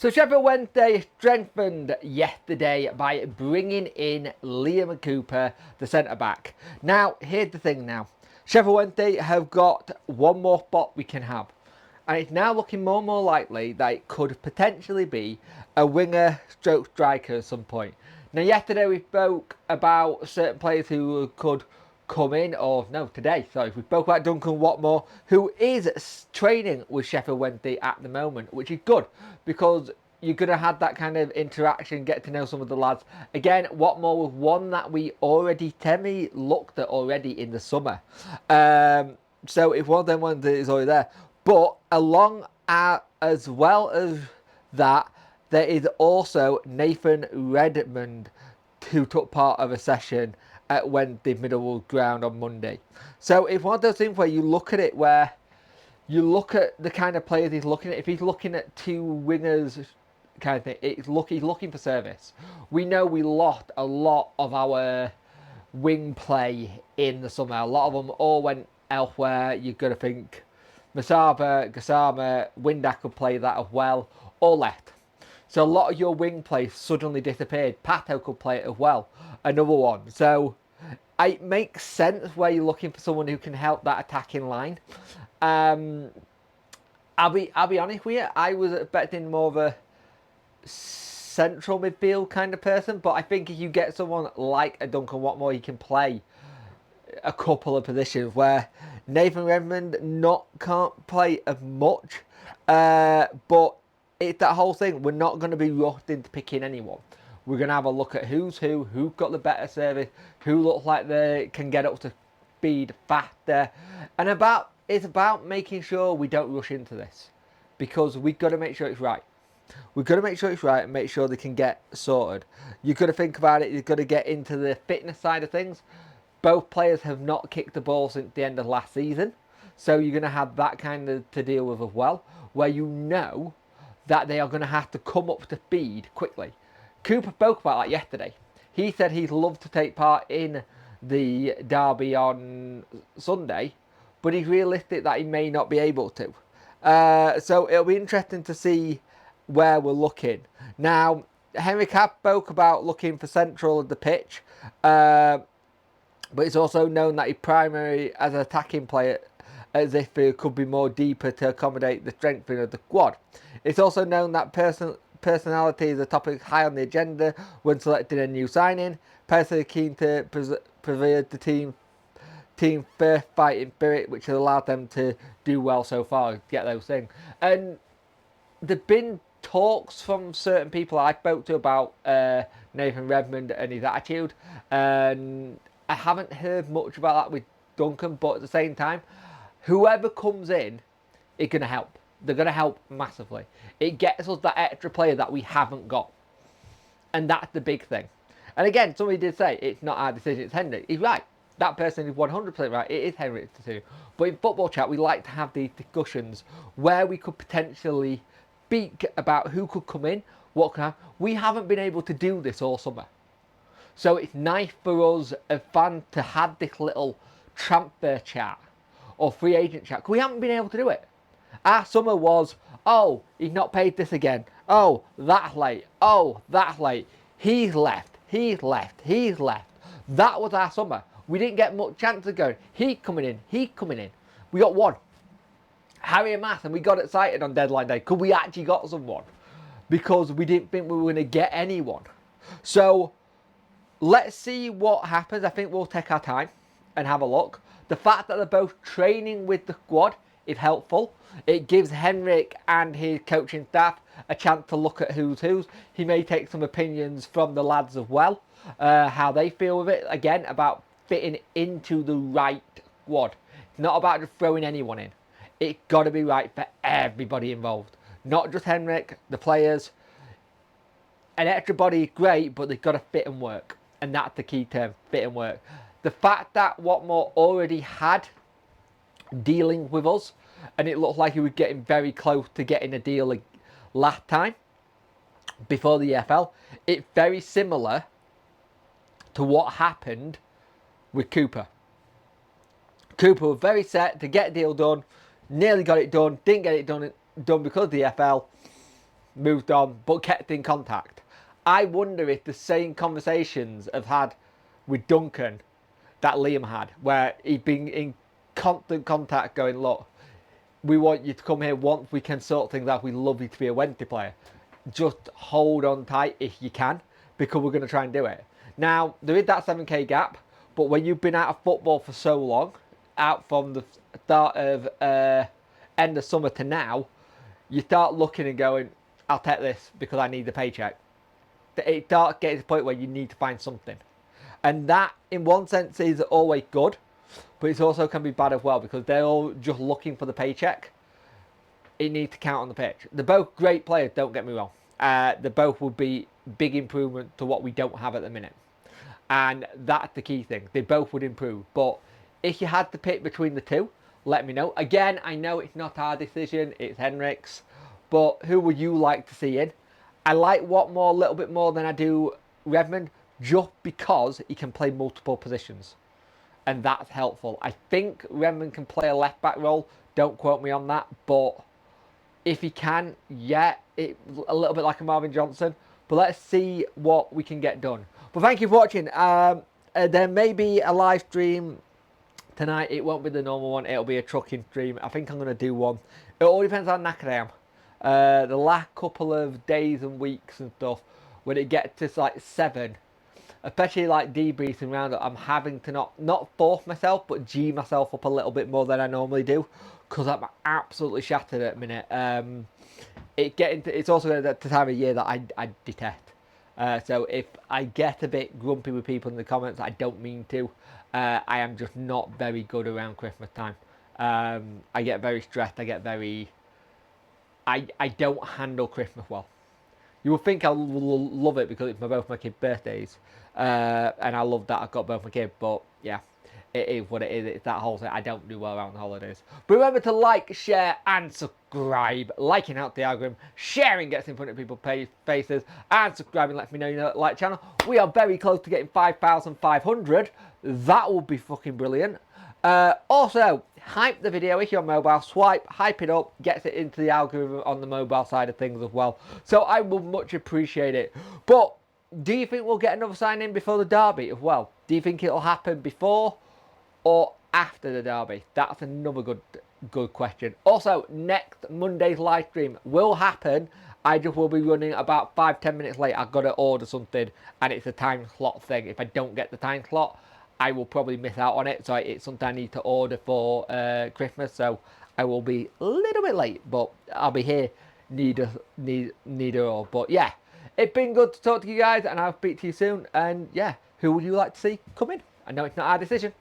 So Sheffield Wednesday strengthened yesterday by bringing in Liam Cooper, the centre-back. Now, here's the thing now. Sheffield Wednesday have got one more spot we can have. And it's now looking more and more likely that it could potentially be a winger stroke striker at some point. Now, yesterday we spoke about certain players who could come in, or no, today, sorry, we spoke about Duncan Watmore, who is training with Sheffield Wednesday at the moment, which is good because you're going to have that kind of interaction, get to know some of the lads. Again, Watmore was one that we already, Temi looked at already in the summer. So if one of them ones is already there. But as well as that, there is also Nathan Redmond, who took part of a session at Wednesday Middle Ground on Monday. So it's one of those things where you look at it, where you look at the kind of players he's looking at. If he's looking at two wingers kind of thing, he's looking for service. We know we lost a lot of our wing play in the summer. A lot of them all went elsewhere. You've got to think Masaba, Gassama, Windac could play that as well, all left. So a lot of your wing play suddenly disappeared. Pato could play it as well, another one. So it makes sense where you're looking for someone who can help that attacking line. I'll be honest with you, I was expecting more of a central midfield kind of person, but I think if you get someone like a Duncan Watmore, he can play a couple of positions where Nathan Redmond can't play as much, but it's that whole thing. We're not going to be rushed into picking anyone. We're going to have a look at who's who got the better service, who looks like they can get up to speed faster, and it's about making sure we don't rush into this, because we've got to make sure it's right. We've got to make sure it's right and make sure they can get sorted. You've got to think about it. You've got to get into the fitness side of things. Both players have not kicked the ball since the end of last season, so you're going to have that kind of to deal with as well, where you know that they are going to have to come up to speed quickly. Cooper spoke about that yesterday. He said he'd love to take part in the derby on Sunday, but he's realistic that he may not be able to. So it'll be interesting to see where we're looking. Now, Henry Capp spoke about looking for central of the pitch, but it's also known that he's primary as an attacking player, as if it could be more deeper to accommodate the strengthening of the squad. It's also known that personality is a topic high on the agenda when selecting a new signing. Personally keen to provide the team first fighting spirit, which has allowed them to do well so far, get those things. And there've been talks from certain people I spoke to about Nathan Redmond and his attitude, and I haven't heard much about that with Duncan, but at the same time, whoever comes in is going to help. They're going to help massively. It gets us that extra player that we haven't got. And that's the big thing. And again, somebody did say, it's not our decision, it's Henrik. He's right. That person is 100% right. It is Henrik's decision. But in Football Chat, we like to have these discussions where we could potentially speak about who could come in, what could happen. We haven't been able to do this all summer. So it's nice for us as fans to have this little transfer chat or free agent chat, because we haven't been able to do it. Our summer was, oh, he's not paid this again. Oh, that's late. Oh, that's late. He's left. He's left. He's left. That was our summer. We didn't get much chance of going, he's coming in. He's coming in. We got one. Harry and Mass, and we got excited on deadline day because we actually got someone, because we didn't think we were going to get anyone. So let's see what happens. I think we'll take our time and have a look. The fact that they're both training with the squad is helpful. It gives Henrik and his coaching staff a chance to look at who's who's. He may take some opinions from the lads as well, how they feel with it. Again, about fitting into the right squad. It's not about just throwing anyone in. It's got to be right for everybody involved. Not just Henrik, the players. An extra body is great, but they've got to fit and work. And that's the key term, fit and work. The fact that Watmore already had dealing with us, and it looked like he was getting very close to getting a deal last time, before the EFL, it's very similar to what happened with Cooper. Cooper was very set to get a deal done, nearly got it done, didn't get it done because of the EFL, moved on, but kept in contact. I wonder if the same conversations I've had with Duncan that Liam had, where he'd been in constant contact going, look, we want you to come here once we can sort things out. We'd love you to be a Wednesday player. Just hold on tight if you can, because we're going to try and do it. Now, there is that 7k gap, but when you've been out of football for so long, out from the start of end of summer to now, you start looking and going, I'll take this because I need the paycheck. It starts getting to the point where you need to find something. And that, in one sense, is always good, but it also can be bad as well, because they're all just looking for the paycheck. It needs to count on the pitch. They're both great players, don't get me wrong. They both would be big improvement to what we don't have at the minute. And that's the key thing. They both would improve. But if you had to pick between the two, let me know. Again, I know it's not our decision, it's Henrik's. But who would you like to see in? I like Watmore a little bit more than I do Redmond, just because he can play multiple positions. And that's helpful. I think Redmond can play a left-back role. Don't quote me on that. But if he can, yeah, a little bit like a Marvin Johnson. But let's see what we can get done. But thank you for watching. There may be a live stream tonight. It won't be the normal one. It'll be a trucking stream. I think I'm going to do one. It all depends on how knackered I am. The last couple of days and weeks and stuff, when it gets to like 7, especially like debriefing round, I'm having to not force myself, but G myself up a little bit more than I normally do, because I'm absolutely shattered at the minute. It's also the time of year that I detest. So if I get a bit grumpy with people in the comments, I don't mean to. I am just not very good around Christmas time. I get very stressed. I don't handle Christmas well. You would think I will love it because it's both my kids' birthdays. And I love that I've got both my kids. But yeah, it is what it is. It's that whole thing. I don't do well around the holidays. But remember to like, share and subscribe. Liking out the algorithm. Sharing gets in front of people's faces. And subscribing lets me know you like the channel. We are very close to getting 5,500. That would be fucking brilliant. Also, hype the video if you're on mobile. Swipe, hype it up, gets it into the algorithm on the mobile side of things as well. So I will much appreciate it. But do you think we'll get another sign in before the derby as well? Do you think it'll happen before or after the derby? That's another good question. Also, next Monday's live stream will happen. I just will be running about 5-10 minutes late. I've got to order something and it's a time slot thing. If I don't get the time slot, I will probably miss out on it. So it's something I need to order for Christmas. So I will be a little bit late, but I'll be here neither or. But yeah, it's been good to talk to you guys, and I'll speak to you soon. And yeah, who would you like to see come in? I know it's not our decision.